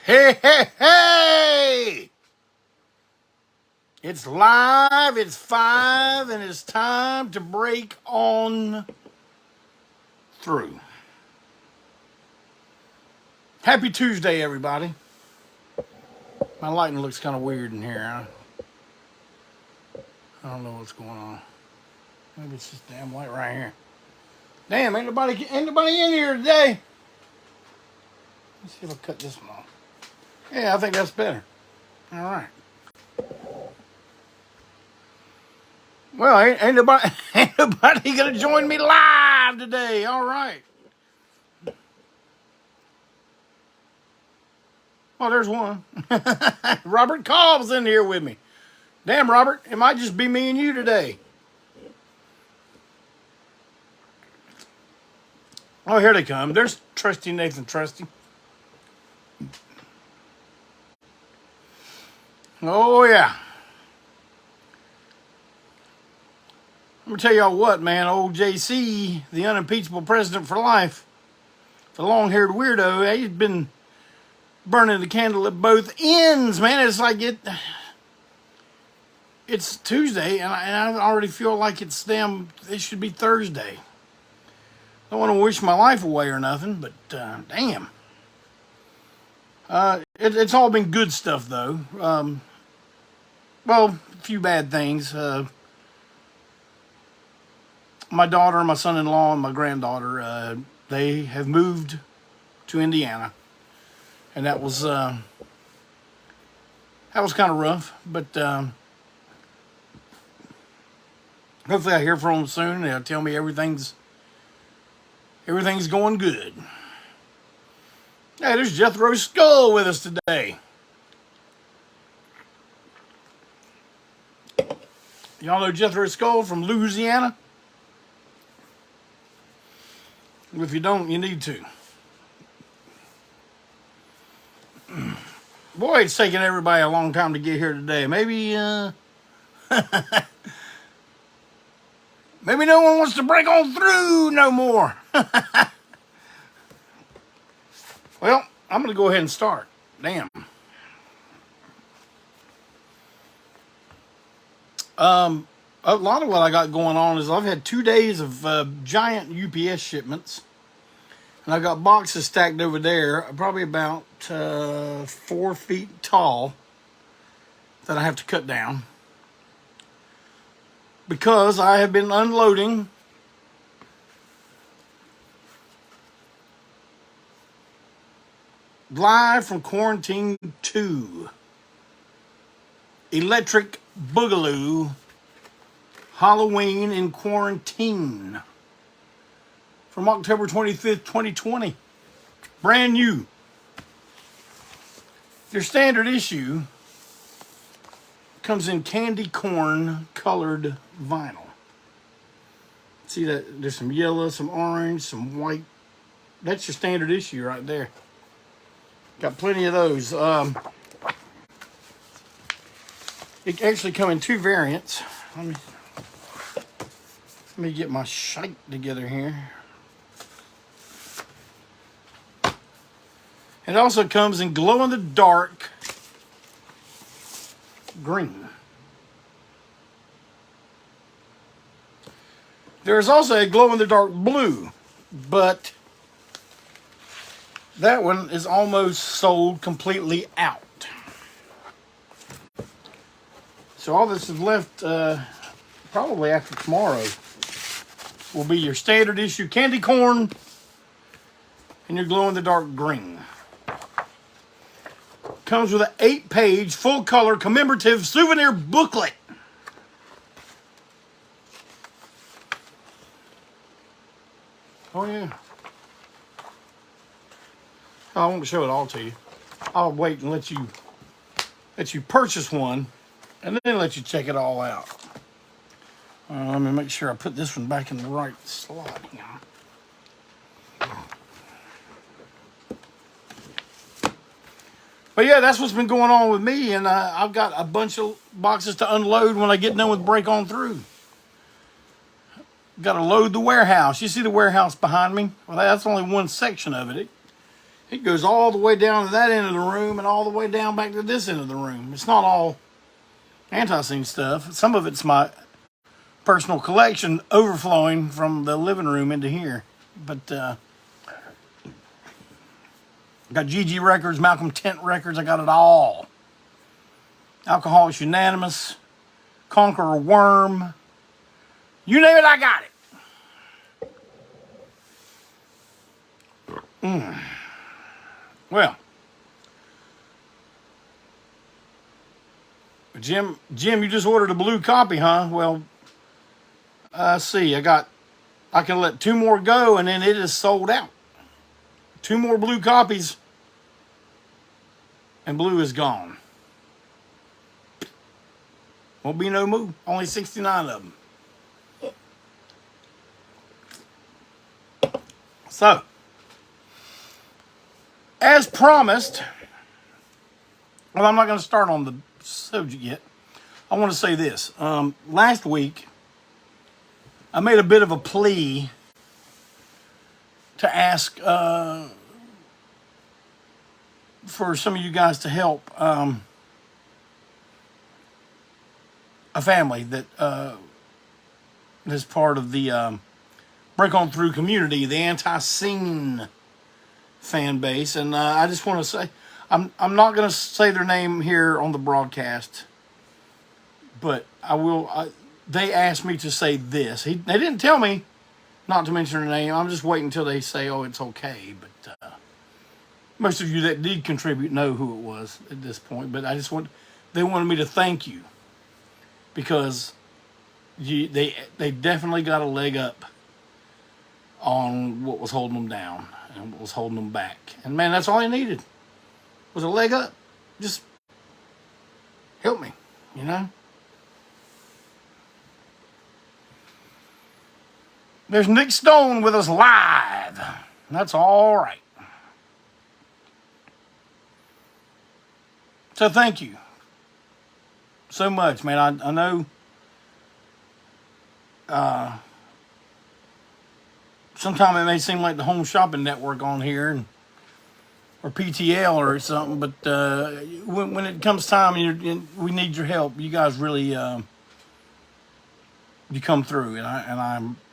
Hey, hey, hey! It's live, it's 5, and it's time to break on through. Happy Tuesday, everybody. My lighting looks kind of weird in here. I don't know what's going on. Maybe it's just damn light right here. Damn, ain't nobody in here today. Let's see if I'll cut this one off. Yeah, I think that's better. All right. Well, ain't nobody gonna join me live today. All right. Well, there's one. Robert Cobb's in here with me. Damn, Robert, it might just be me and you today. Oh, here they come. There's Trusty Nathan Trusty. Oh, yeah. Let me tell y'all what, man. Old JC, the unimpeachable president for life, the long-haired weirdo, he's been burning the candle at both ends, man. It's like it's Tuesday, and I already feel like it should be Thursday. I don't want to wish my life away or nothing, but damn. It's all been good stuff, though. Well, a few bad things. My daughter, my son-in-law, and my granddaughter, they have moved to Indiana. And that was kind of rough, but hopefully I hear from them soon, and they'll tell me everything's going good. Hey, there's Jethro Skull with us today. Y'all know Jethro Skull from Louisiana? If you don't, you need to. Boy, it's taking everybody a long time to get here today. Maybe maybe no one wants to break on through no more. Well, I'm going to go ahead and start. Damn. A lot of what I got going on is I've had 2 days of giant UPS shipments. And I've got boxes stacked over there, probably about 4 feet tall, that I have to cut down. Because I have been unloading live from Quarantine 2. Electric Boogaloo Halloween in Quarantine. From October 25th, 2020. Brand new. Your standard issue comes in candy corn colored vinyl. See that? There's some yellow, some orange, some white. That's your standard issue right there. Got plenty of those. It actually comes in 2 variants. Let me get my shite together here. It also comes in glow-in-the-dark green. There's also a glow-in-the-dark blue, but that one is almost sold completely out. So all this is left, probably after tomorrow, will be your standard issue candy corn and your glow-in-the-dark green. Comes with an 8-page, full-color, commemorative souvenir booklet. Oh, yeah. I won't show it all to you. I'll wait and let you purchase one, and then let you check it all out. Let me make sure I put this one back in the right slot. But yeah, that's what's been going on with me, and I've got a bunch of boxes to unload when I get done with break on through. Got to load the warehouse. You see the warehouse behind me? Well, that's only one section of it. It goes all the way down to that end of the room and all the way down back to this end of the room. It's not all ANTiSEEN stuff. Some of it's my personal collection overflowing from the living room into here. But got GG Records, Malcolm Tent Records. I got it all. Alcoholics Unanimous, Conqueror Worm. You name it, I got it. Well, Jim, you just ordered a blue copy, huh? Well, see, I can let 2 more go, and then it is sold out. 2 more blue copies, and blue is gone. Won't be no more. Only 69 of them. So, as promised, well, I'm not going to start on the subject yet. I want to say this. Last week, I made a bit of a plea to ask for some of you guys to help a family that is part of the Break On Through community, the ANTiSEEN fan base. And I just want to say, I'm not going to say their name here on the broadcast, but I will. They asked me to say this. They didn't tell me not to mention their name. I'm just waiting until they say, oh, it's okay. But most of you that did contribute know who it was at this point. But they wanted me to thank you because they definitely got a leg up on what was holding them down and what was holding them back. And man, that's all I needed was a leg up. Just help me, you know? There's Nick Stone with us live. That's all right. So thank you so much, man. I know sometimes it may seem like the Home Shopping Network on here, or PTL or something, but when it comes time and we need your help, you guys really you come through, and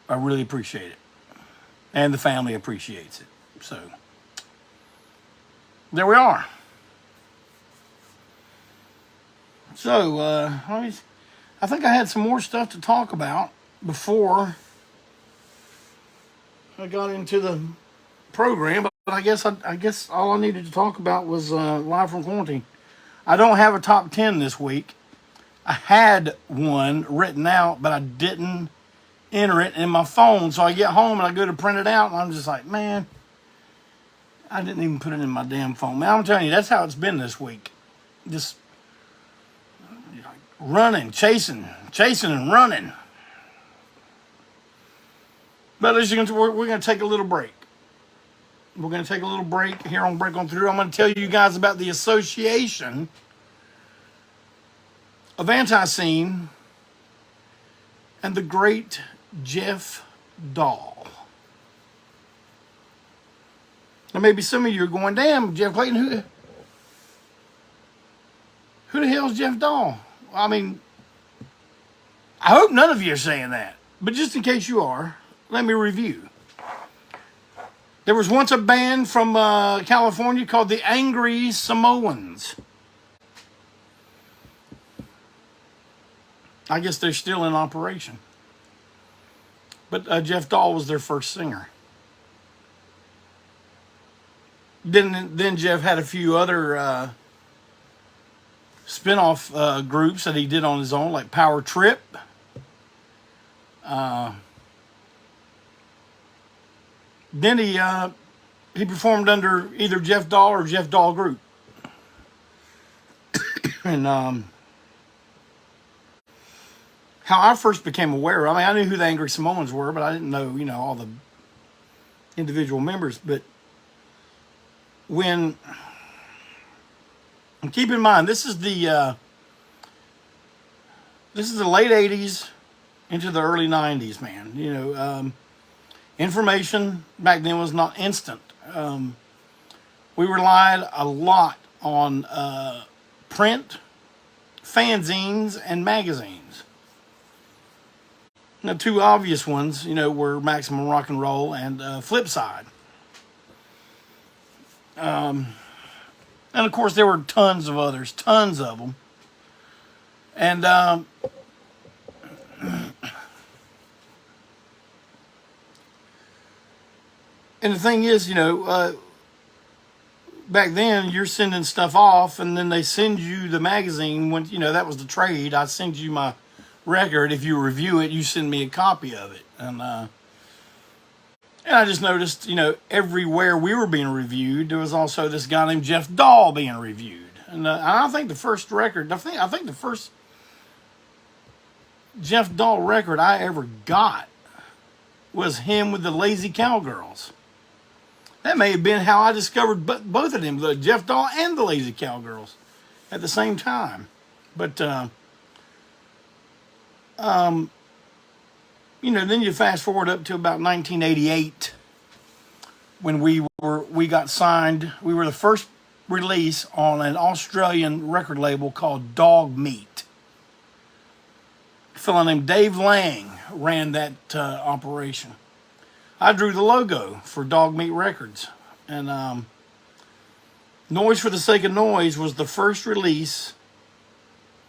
I really appreciate it, and the family appreciates it. So there we are. So I think I had some more stuff to talk about before I got into the program, but I guess all I needed to talk about was live from quarantine. I don't have a top 10 this week. I had one written out, but I didn't enter it in my phone. So I get home and I go to print it out, and I'm just like, man, I didn't even put it in my damn phone. Man, I'm telling you, that's how it's been this week. Just running, chasing and running. But as you can see, we're going to take a little break. We're going to take a little break here on Break On Through. I'm going to tell you guys about the Association of ANTiSEEN and the great Jeff Dahl. Now, maybe some of you are going, damn, Jeff Clayton, who the hell is Jeff Dahl? I mean, I hope none of you are saying that. But just in case you are, let me review. There was once a band from California called the Angry Samoans. I guess they're still in operation. But Jeff Dahl was their first singer. Then Jeff had a few other spin-off groups that he did on his own, like Power Trip. Then he performed under either Jeff Dahl or Jeff Dahl Group. And how I first became aware, I mean, I knew who the Angry Samoans were, but I didn't know, all the individual members. But and keep in mind, this is the late 80s into the early 90s, man. Information back then was not instant. We relied a lot on print, fanzines, and magazines. The two obvious ones, were Maximum Rock and Roll and Flipside. And of course, there were tons of others, tons of them. And the thing is, back then you're sending stuff off, and then they send you the magazine. When that was the trade. I send you my record. If you review it, you send me a copy of it. And I just noticed, everywhere we were being reviewed, there was also this guy named Jeff Dahl being reviewed. And I think the first record, I think the first Jeff Dahl record I ever got was him with the Lazy Cowgirls. That may have been how I discovered both of them, the Jeff Dahl and the Lazy Cowgirls, at the same time. But then you fast forward up to about 1988 when we got signed. We were the first release on an Australian record label called Dog Meat. A fellow named Dave Lang ran that operation. I drew the logo for Dog Meat Records, and Noise for the Sake of Noise was the first release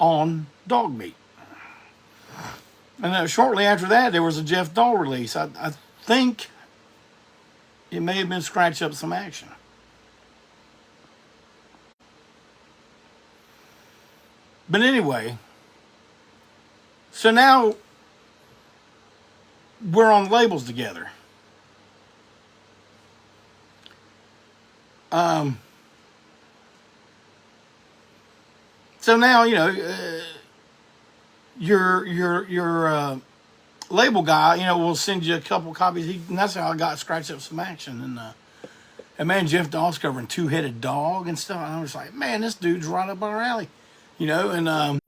on Dog Meat. And shortly after that, there was a Jeff Dahl release. I think it may have been Scratch Up Some Action. But anyway, so now we're on labels together. So now, your label guy, will send you a couple copies. And that's how I got Scratch Up Some Action. And man, Jeff Dahl's covering Two-Headed Dog and stuff. And I was like, man, this dude's right up our alley, And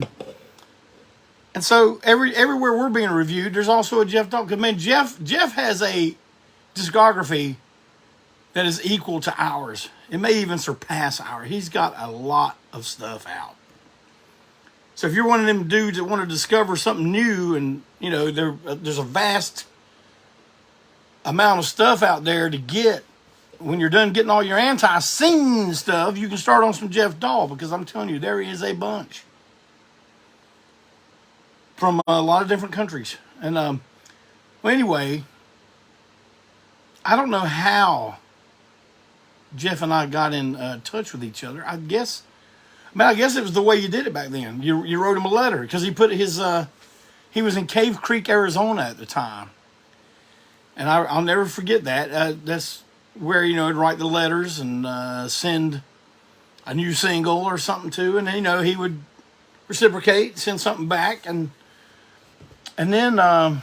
so everywhere we're being reviewed, there's also a Jeff Dahl. Because man, Jeff has a discography that is equal to ours. It may even surpass ours. He's got a lot of stuff out. So if you're one of them dudes that want to discover something new, and there's a vast amount of stuff out there to get, when you're done getting all your ANTiSEEN stuff, you can start on some Jeff Dahl, because I'm telling you, there is a bunch from a lot of different countries. And well, anyway, I don't know how Jeff and I got in touch with each other. I guess it was the way you did it back then. You wrote him a letter, because he put his he was in Cave Creek, Arizona at the time, and I'll never forget that. That's where he'd write the letters and send a new single or something to, and then he would reciprocate, send something back, and then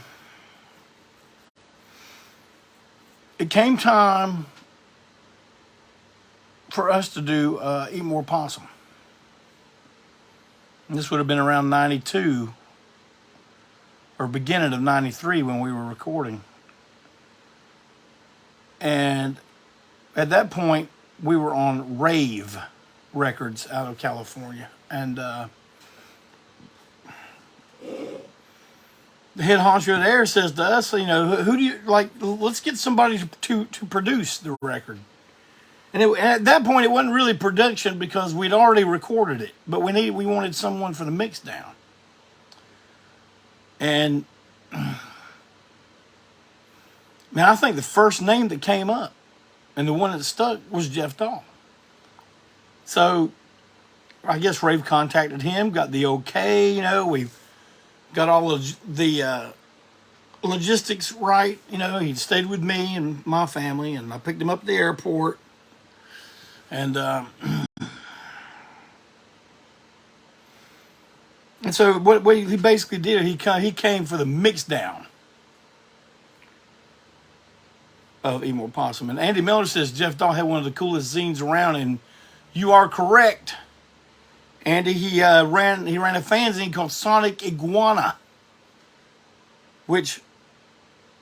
it came time for us to do Eat More Possum. And this would have been around 92 or beginning of 93 when we were recording. And at that point, we were on Rave Records out of California. And the head honcho there says to us, who do you like? Let's get somebody to produce the record. And at that point, it wasn't really production, because we'd already recorded it, but we wanted someone for the mix down. And man, I think the first name that came up and the one that stuck was Jeff Dahl. So I guess Rave contacted him, got the okay. We got all of the logistics right. He stayed with me and my family, and I picked him up at the airport. And so what he basically did, he came for the mix down of Eat More Possum. And Andy Miller says Jeff Dahl had one of the coolest zines around, and you are correct, Andy. He ran a fanzine called Sonic Iguana, which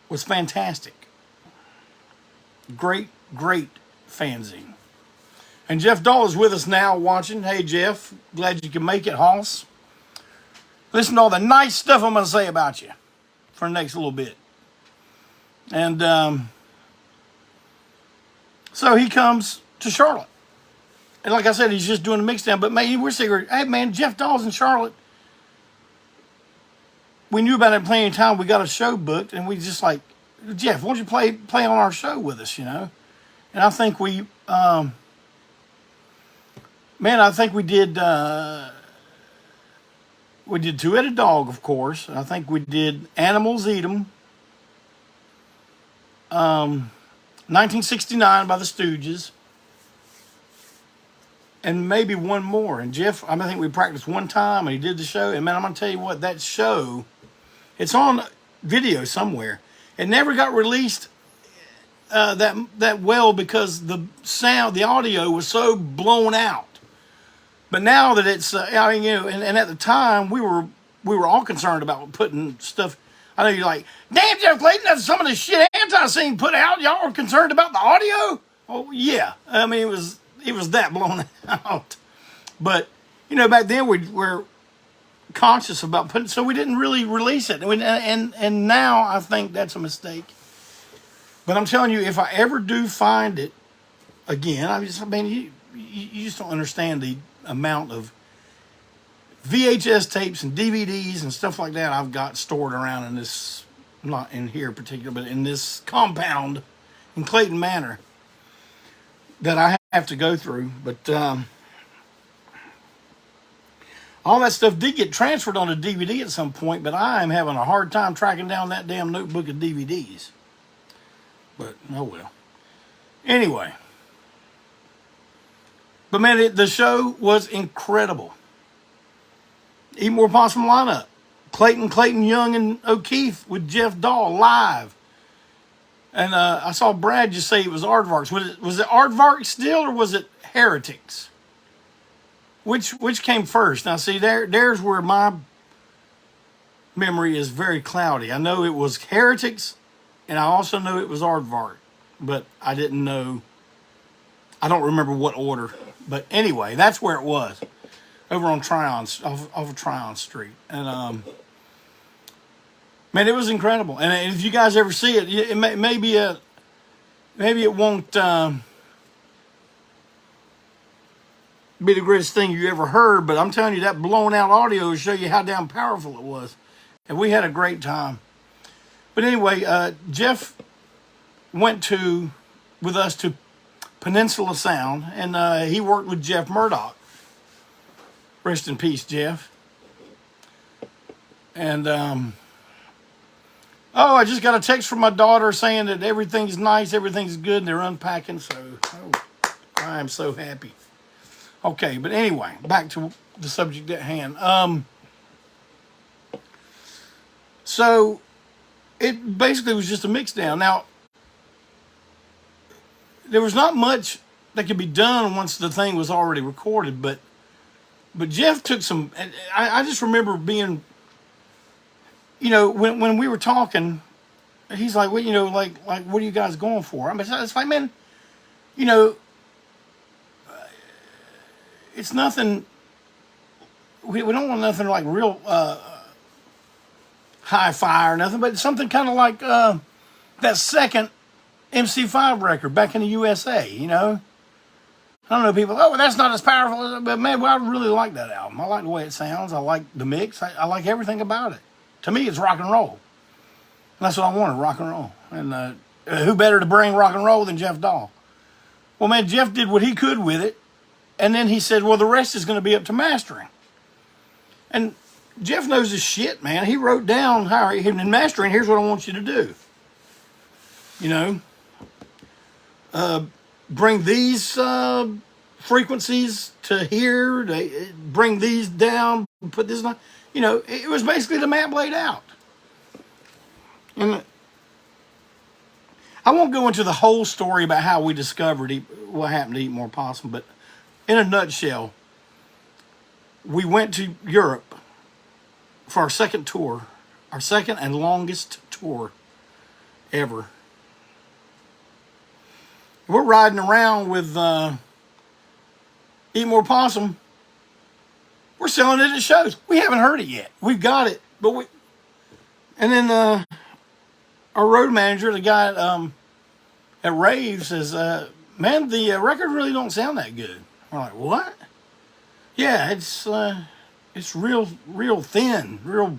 was fantastic. Great fanzine. And Jeff Dahl is with us now watching. Hey, Jeff. Glad you can make it, Hoss. Listen to all the nice stuff I'm going to say about you for the next little bit. And so he comes to Charlotte. And like I said, he's just doing a mix down. But man, we're saying, hey, man, Jeff Dahl's in Charlotte. We knew about it plenty of time. We got a show booked. And we just like, Jeff, why don't you play on our show with us, you know? And I think we... man, I think we did Two-Headed Dog, of course. I think we did Animals Eat 'Em. 1969 by the Stooges. And maybe one more. And Jeff, I think we practiced one time and he did the show. And man, I'm going to tell you what, that show, it's on video somewhere. It never got released that well because the sound, the audio was so blown out. But now that it's, I mean, you know, and at the time we were all concerned about putting stuff. I know you're like, damn, Jeff Clayton, that's some of the shit ANTiSEEN put out. Y'all were concerned about the audio? Oh yeah, I mean it was that blown out. But you know, back then we were conscious about putting, so we didn't really release it. And now I think that's a mistake. But I'm telling you, if I ever do find it again, I mean, you just don't understand the amount of VHS tapes and DVDs and stuff like that I've got stored around in this, not in here in particular, but in this compound in Clayton Manor that I have to go through. But all that stuff did get transferred onto DVD at some point, but I am having a hard time tracking down that damn notebook of DVDs. But, oh well. Anyway. But man, the show was incredible. Eat More Possum lineup. Clayton, Young, and O'Keefe with Jeff Dahl live. And I saw Brad just say it was Aardvarks. Was it Aardvarks still, or was it Heretics? Which came first? Now see, there's where my memory is very cloudy. I know it was Heretics, and I also know it was Aardvark, but I didn't know. I don't remember what order. But anyway, that's where it was. Over on Tryon, off of Tryon Street. And, man, it was incredible. And if you guys ever see it, maybe it won't be the greatest thing you ever heard, but I'm telling you, that blown out audio will show you how damn powerful it was. And we had a great time. But anyway, Jeff went with us to Peninsula Sound, and he worked with Jeff Murdoch. Rest in peace, Jeff. And, oh, I just got a text from my daughter saying that everything's nice, everything's good, and they're unpacking, so I am so happy. Okay, but anyway, back to the subject at hand. So, it basically was just a mix down. Now, there was not much that could be done once the thing was already recorded, but Jeff took some, I just remember being, you know, when we were talking, he's like, well, you know, like, what are you guys going for? I mean, it's like, man, you know, it's nothing, we don't want nothing like real hi-fi or nothing, but something kind of like that second MC5 record back in the USA, you know? I don't know, people, oh, well, that's not as powerful, but man, well, I really like that album. I like the way it sounds. I like the mix. I like everything about it. To me, it's rock and roll. And that's what I wanted, rock and roll. And who better to bring rock and roll than Jeff Dahl? Well, man, Jeff did what he could with it. And then he said, well, the rest is going to be up to mastering. And Jeff knows his shit, man. He wrote down, in mastering, here's what I want you to do. You know, bring these frequencies to here, bring these down, put this on. You know, it was basically the map laid out. And I won't go into the whole story about how we discovered what happened to Eat More Possum, but in a nutshell, we went to Europe for our second tour, our second and longest tour ever. We're riding around with Eat More Possum, we're selling it at shows. We haven't heard it yet. We've got it, but we. And then our road manager, the guy at Rave, says, "Man, the record really don't sound that good." We're like, "What?" Yeah, it's real thin, real,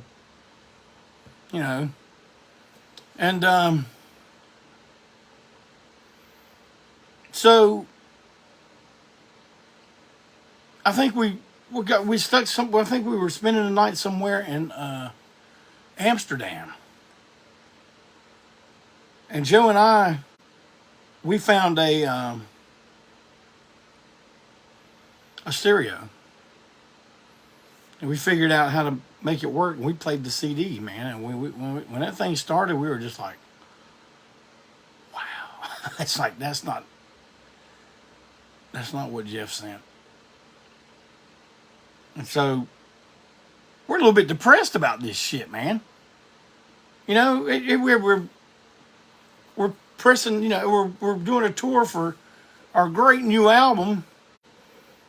you know, and so I think we stuck some. I think we were spending the night somewhere in Amsterdam, and Joe and I, we found a stereo, and we figured out how to make it work. And we played the CD, man. And when that thing started, we were just like, "Wow!" It's like that's not what Jeff sent. And so we're a little bit depressed about this shit, man. You know, we're pressing. You know, we're doing a tour for our great new album,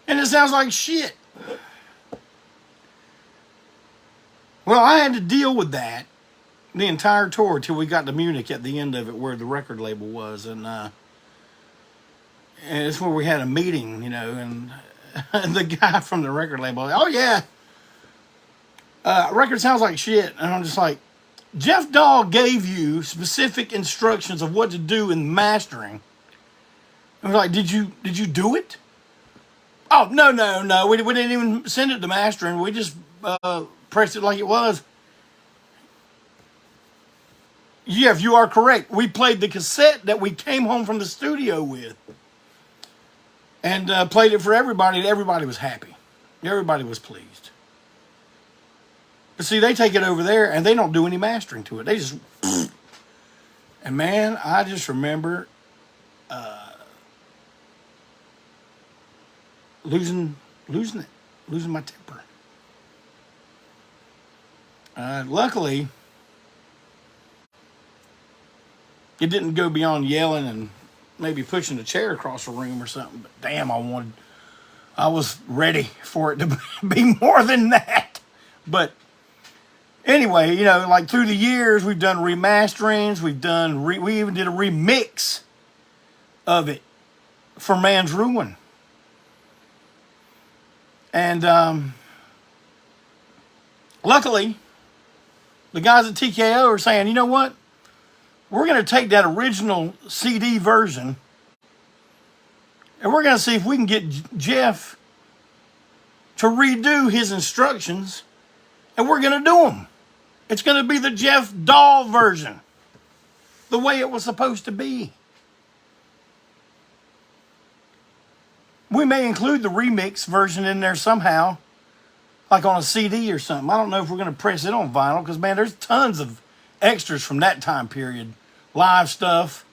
and it sounds like shit. Well, I had to deal with that the entire tour till we got to Munich at the end of it, where the record label was, and it's where we had a meeting, you know, and the guy from the record label, "Oh yeah, record sounds like shit," and I'm just like, Jeff Dahl gave you specific instructions of what to do in mastering. And we're like, did you do it? Oh, no. We didn't even send it to mastering. We just pressed it like it was. Jeff, you are correct. We played the cassette that we came home from the studio with. And played it for everybody. And everybody was happy. Everybody was pleased. But see, they take it over there and they don't do any mastering to it. They just... And man, I just remember losing my temper. Luckily, it didn't go beyond yelling and maybe pushing a chair across the room or something. But damn, I was ready for it to be more than that. But anyway, you know, like through the years, we've done remasterings. We even did a remix of it for Man's Ruin. And luckily, the guys at TKO are saying, you know what? We're going to take that original CD version and we're going to see if we can get Jeff to redo his instructions, and we're going to do them. It's going to be the Jeff Dahl version, the way it was supposed to be. We may include the remix version in there somehow, like on a CD or something. I don't know if we're going to press it on vinyl, because, man, there's tons of extras from that time period. Live stuff,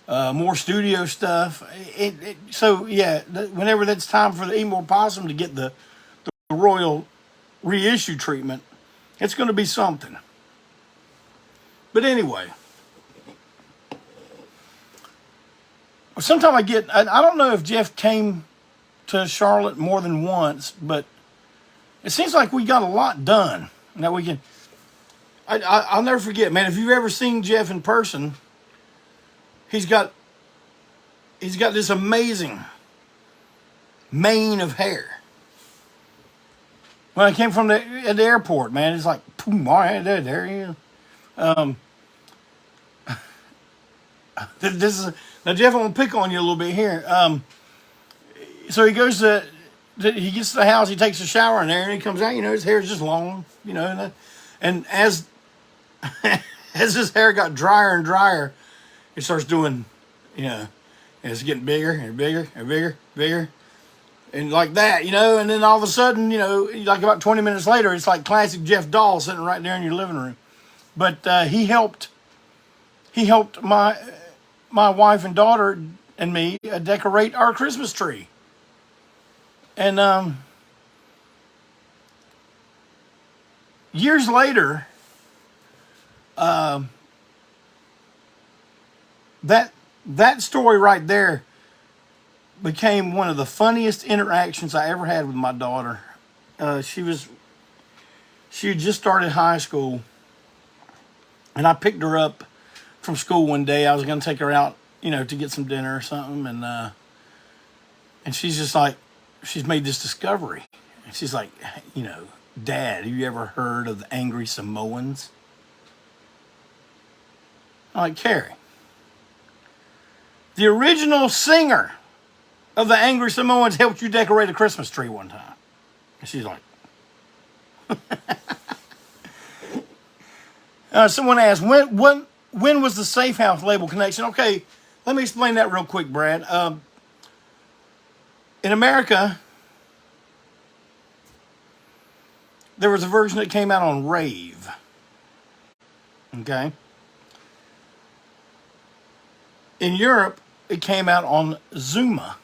more studio stuff. So, yeah, whenever that's time for the Eat More Possum to get the royal reissue treatment, it's going to be something. But anyway, sometimes I don't know if Jeff came to Charlotte more than once, but it seems like we got a lot done. Now we can, I'll never forget, man, if you've ever seen Jeff in person, he's got this amazing mane of hair. When I came from at the airport, man, it's like, boom, all right, there he is. Now, Jeff, I'm going to pick on you a little bit here. So he goes he gets to the house, he takes a shower in there, and he comes out, you know, his hair's just long, you know, and as his hair got drier and drier, it starts doing, you know, and it's getting bigger and bigger and bigger. And like that, you know, and then all of a sudden, you know, like about 20 minutes later, it's like classic Jeff Dahl sitting right there in your living room. But he helped my wife and daughter and me decorate our Christmas tree. And years later, that story right there became one of the funniest interactions I ever had with my daughter. She had just started high school, and I picked her up from school one day. I was going to take her out, to get some dinner or something, and she's just like, she's made this discovery. And she's like, Dad, have you ever heard of the Angry Samoans? I'm like, Carrie, the original singer of the Angry Samoans helped you decorate a Christmas tree one time. And she's like, someone asked, when was the Safe House label connection? Okay, let me explain that real quick, Brad. In America, there was a version that came out on Rave. Okay. In Europe, it came out on Zuma.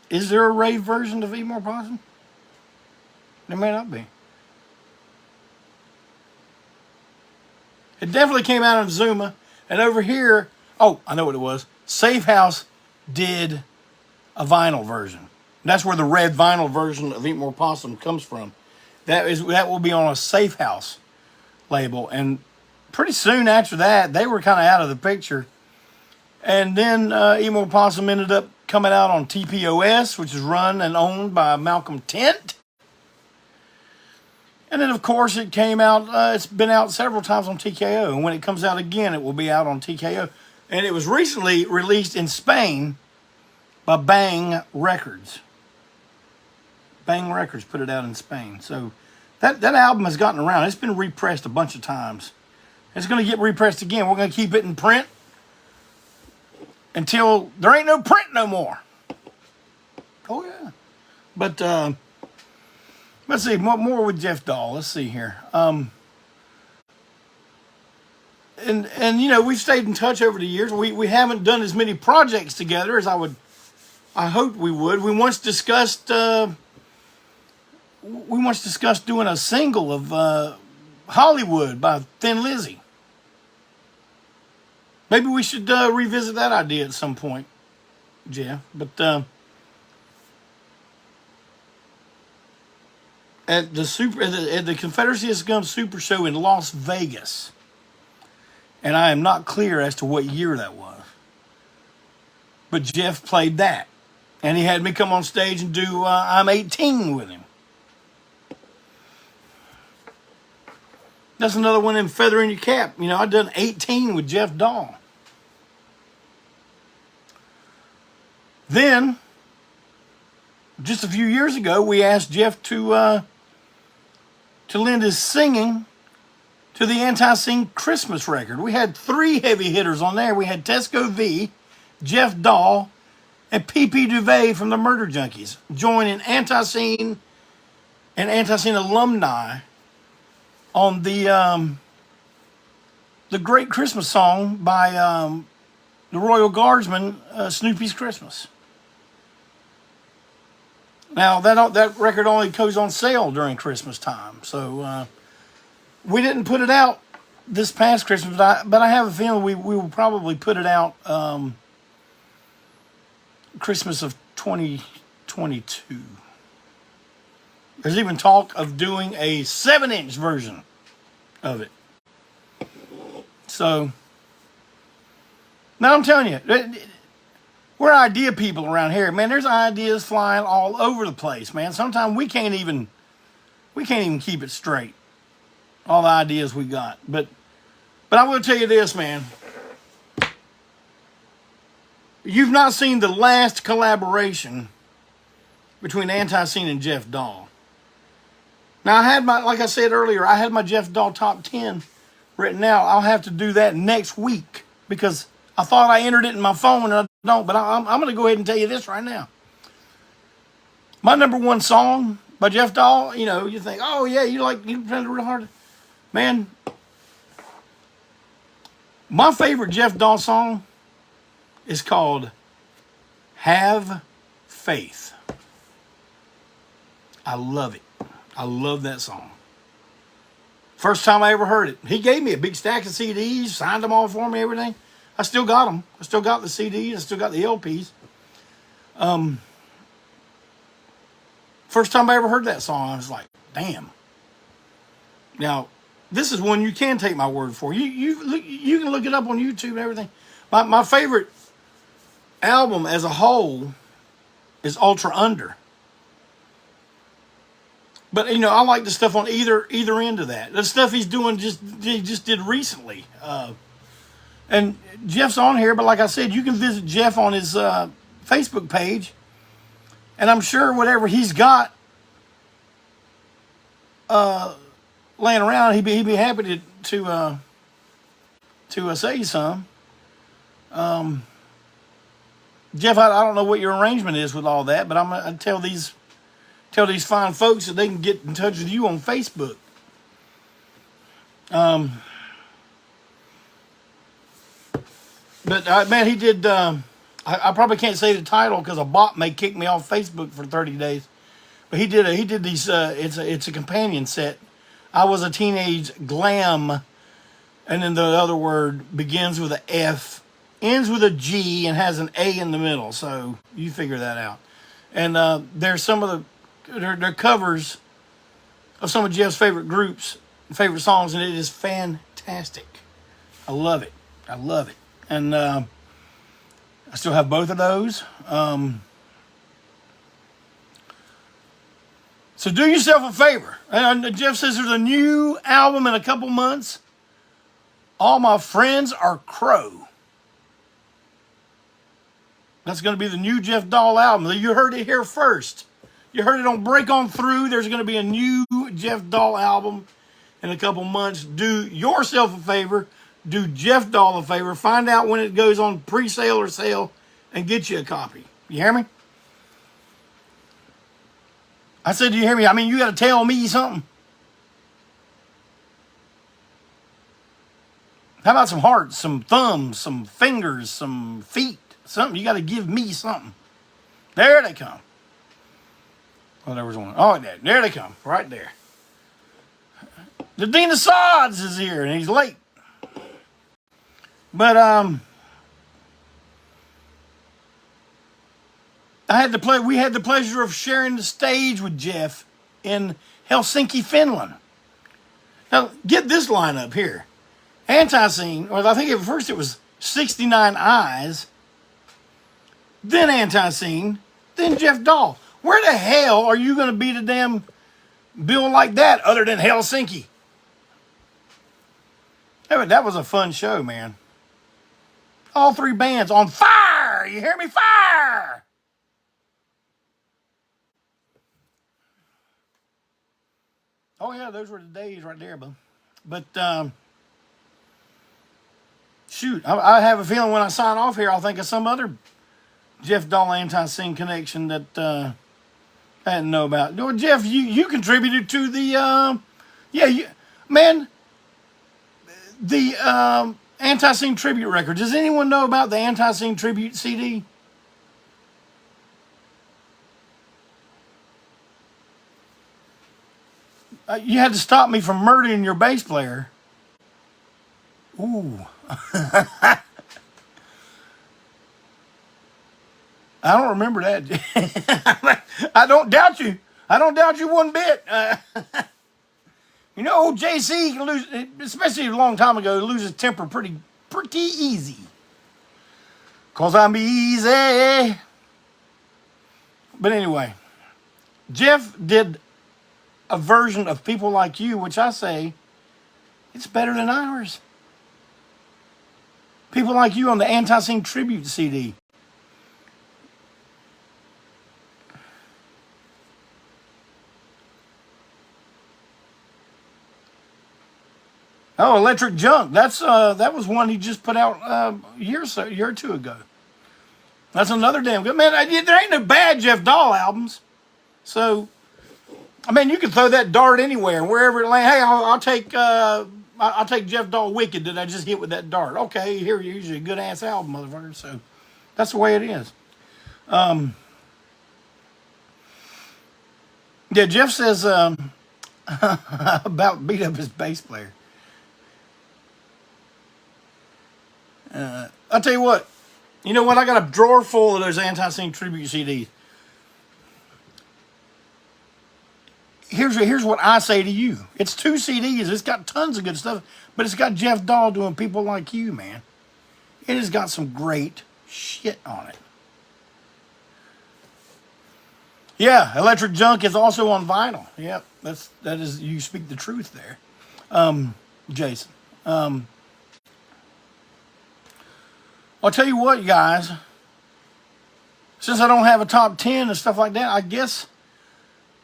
Is there a Rave version of More Possum? There may not be. It definitely came out on Zuma. And over here, oh, I know what it was. Safe House did a vinyl version. That's where the red vinyl version of Eat More Possum comes from. That will be on a Safe House label. And pretty soon after that, they were kind of out of the picture. And then Eat More Possum ended up coming out on TPOS, which is run and owned by Malcolm Tent. And then, of course, it came out, it's been out several times on TKO. And when it comes out again, it will be out on TKO. And it was recently released in Spain by Bang Records. Bang Records put it out in Spain. So that album has gotten around. It's been repressed a bunch of times. It's going to get repressed again. We're going to keep it in print until there ain't no print no more. Oh, yeah. But let's see, more with Jeff Dahl. Let's see here. And we've stayed in touch over the years. We haven't done as many projects together as I hoped we would. We once discussed doing a single of Hollywood by Thin Lizzy. Maybe we should revisit that idea at some point, Jeff. But at the Confederacy of Scum Super Show in Las Vegas, and I am not clear as to what year that was, but Jeff played that, and he had me come on stage and do I'm 18 with him. That's another one in feather in your cap. I've done 18 with Jeff Dahl. Then, just a few years ago, we asked Jeff to lend his singing to the ANTiSEEN Christmas record. We had 3 heavy hitters on there. We had Tesco V, Jeff Dahl, and P.P. Duvet from the Murder Junkies joining ANTiSEEN and ANTiSEEN alumni on the great Christmas song by the Royal Guardsmen, Snoopy's Christmas. Now, that record only goes on sale during Christmas time, so we didn't put it out this past Christmas, but I have a feeling we will probably put it out Christmas of 2022. There's even talk of doing a 7-inch version of it. So, now I'm telling you, we're idea people around here, man. There's ideas flying all over the place, man. Sometimes we can't even keep it straight. All the ideas we got, but I will tell you this, man. You've not seen the last collaboration between ANTiSEEN and Jeff Dahl. Now, like I said earlier, I had my Jeff Dahl top 10 written out. I'll have to do that next week because I thought I entered it in my phone and I don't, but I'm going to go ahead and tell you this right now. My number 1 song by Jeff Dahl, you think, oh yeah, you play it real hard. Man, my favorite Jeff Dahl song is called Have Faith. I love it. I love that song. First time I ever heard it. He gave me a big stack of CDs, signed them all for me, everything. I still got them. I still got the CDs. I still got the LPs. First time I ever heard that song, I was like, damn. Now, this is one you can take my word for. You can look it up on YouTube and everything. My favorite album as a whole is Ultra Under. But, you know, I like the stuff on either end of that. The stuff he just did recently. And Jeff's on here, but like I said, you can visit Jeff on his Facebook page. And I'm sure whatever he's got laying around, he'd be happy to sell you some. Jeff, I don't know what your arrangement is with all that, but I'm gonna tell these fine folks that they can get in touch with you on Facebook. But man, he did. I probably can't say the title because a bot may kick me off Facebook for 30 days. But he did these. It's a companion set. I was a teenage glam, and then the other word begins with a F, ends with a G, and has an A in the middle. So you figure that out. And there's some of their covers of some of Jeff's favorite groups, favorite songs, and it is fantastic. I love it. I love it. And I still have both of those. So do yourself a favor. And Jeff says there's a new album in a couple months. All My Friends Are Crow. That's going to be the new Jeff Dahl album. You heard it here first. You heard it on Break On Through. There's going to be a new Jeff Dahl album in a couple months. Do yourself a favor. Do Jeff Dahl a favor. Find out when it goes on pre-sale or sale and get you a copy. You hear me? I said, do you hear me? I mean, you got to tell me something. How about some hearts, some thumbs, some fingers, some feet, something? You got to give me something. There they come. Oh, there was one. Oh, there they come. Right there. The Dean of Sods is here, and he's late. But, we had the pleasure of sharing the stage with Jeff in Helsinki, Finland. Now, get this lineup here. ANTiSEEN, or I think at first it was 69 Eyes, then ANTiSEEN, then Jeff Dahl. Where the hell are you going to beat a damn bill like that other than Helsinki? That was a fun show, man. All three bands on fire! You hear me? Fire! Oh, yeah, those were the days right there, but shoot, I have a feeling when I sign off here, I'll think of some other Jeff Dahl ANTiSEEN connection that I didn't know about. No, Jeff, you contributed to the, the ANTiSEEN tribute record. Does anyone know about the ANTiSEEN tribute CD? You had to stop me from murdering your bass player. Ooh. I don't remember that. I don't doubt you. I don't doubt you one bit. You know, old JC can lose, especially a long time ago, loses temper pretty easy. 'Cause I'm easy. But anyway, Jeff did a version of People Like You, which I say, it's better than ours. People Like You on the ANTiSEEN tribute CD. Oh, Electric Junk. That was one he just put out a year or two ago. That's another damn good man. There ain't no bad Jeff Dahl albums. So, I mean, you can throw that dart anywhere, wherever it lands. Hey, I'll take Jeff Dahl Wicked that I just hit with that dart. Okay, here's a good ass album, motherfucker. So, that's the way it is. Yeah, Jeff says, about beat up his bass player. I'll tell you what. You know what? I got a drawer full of those ANTiSEEN tribute CDs. Here's what I say to you. It's 2 CDs. It's got tons of good stuff, but it's got Jeff Dahl doing People Like You, man. It has got some great shit on it. Yeah, Electric Junk is also on vinyl. Yep, that is, you speak the truth there, Jason. I'll tell you what, you guys. Since I don't have a top 10 and stuff like that, I guess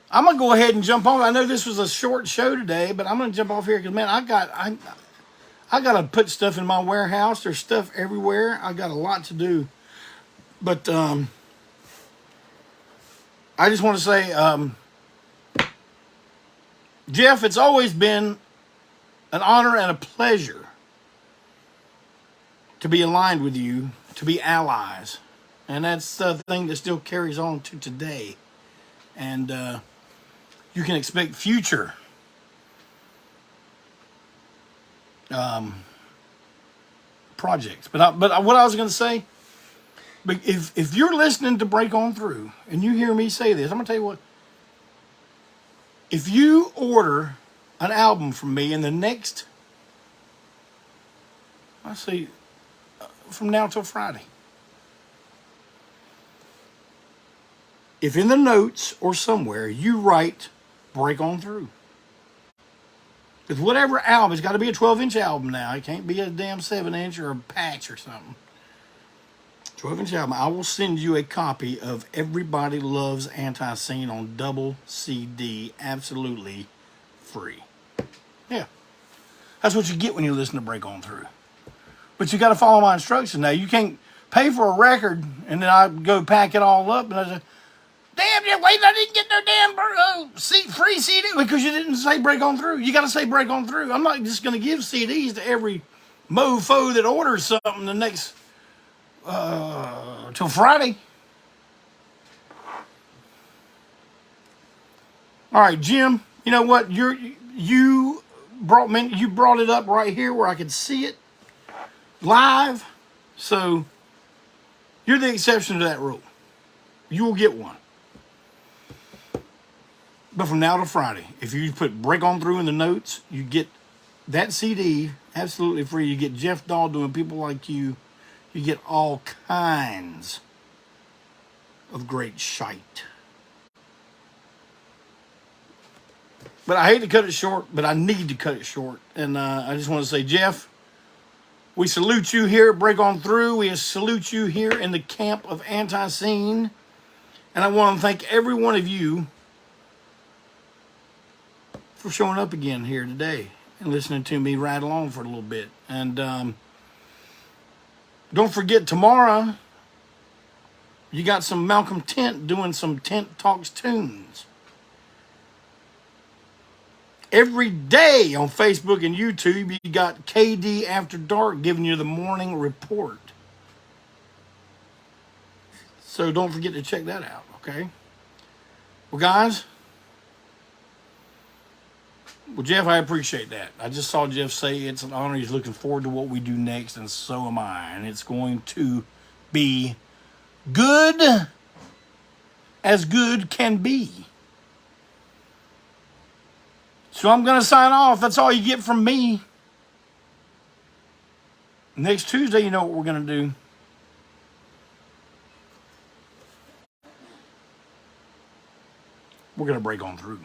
I'm gonna go ahead and jump off. I know this was a short show today, but I'm gonna jump off here because, man, I gotta put stuff in my warehouse. There's stuff everywhere. I got a lot to do, but I just want to say, Jeff, it's always been an honor and a pleasure to be aligned with you, to be allies, and that's the thing that still carries on to today. And you can expect future projects. But what I was going to say, if you're listening to Break On Through and you hear me say this, I'm going to tell you what. If you order an album from me in the next, let's see, from now till Friday, if in the notes or somewhere you write Break On Through, because whatever album, it's got to be a 12-inch album now. It can't be a damn 7-inch or a patch or something. 12-inch album. I will send you a copy of Everybody Loves ANTiSEEN on double CD, absolutely free. Yeah, that's what you get when you listen to Break On Through. But you got to follow my instructions. Now, you can't pay for a record and then I go pack it all up and I say, damn, wait, I didn't get no damn free CD because you didn't say Break On Through. You got to say Break On Through. I'm not just going to give CDs to every mofo that orders something the next till Friday. All right, Jim. You know what? You brought it up right here where I could see it live. So you're the exception to that rule. You will get one. But from now to Friday, if you put Break On Through in the notes, you get that CD absolutely free. You get Jeff Dahl doing People Like You. You get all kinds of great shite. But I hate to cut it short, but I need to cut it short. And I just want to say, Jeff, we salute you here at Break On Through. We salute you here in the camp of ANTiSEEN. And I want to thank every one of you for showing up again here today and listening to me ride along for a little bit. And don't forget, tomorrow, you got some Malcolm Tent doing some Tent Talks tunes. Every day on Facebook and YouTube, you got KD After Dark giving you the morning report. So don't forget to check that out, okay? Well, guys, Jeff, I appreciate that. I just saw Jeff say it's an honor. He's looking forward to what we do next, and so am I. And it's going to be good as good can be. So I'm going to sign off. That's all you get from me. Next Tuesday, you know what we're going to do. We're going to break on through.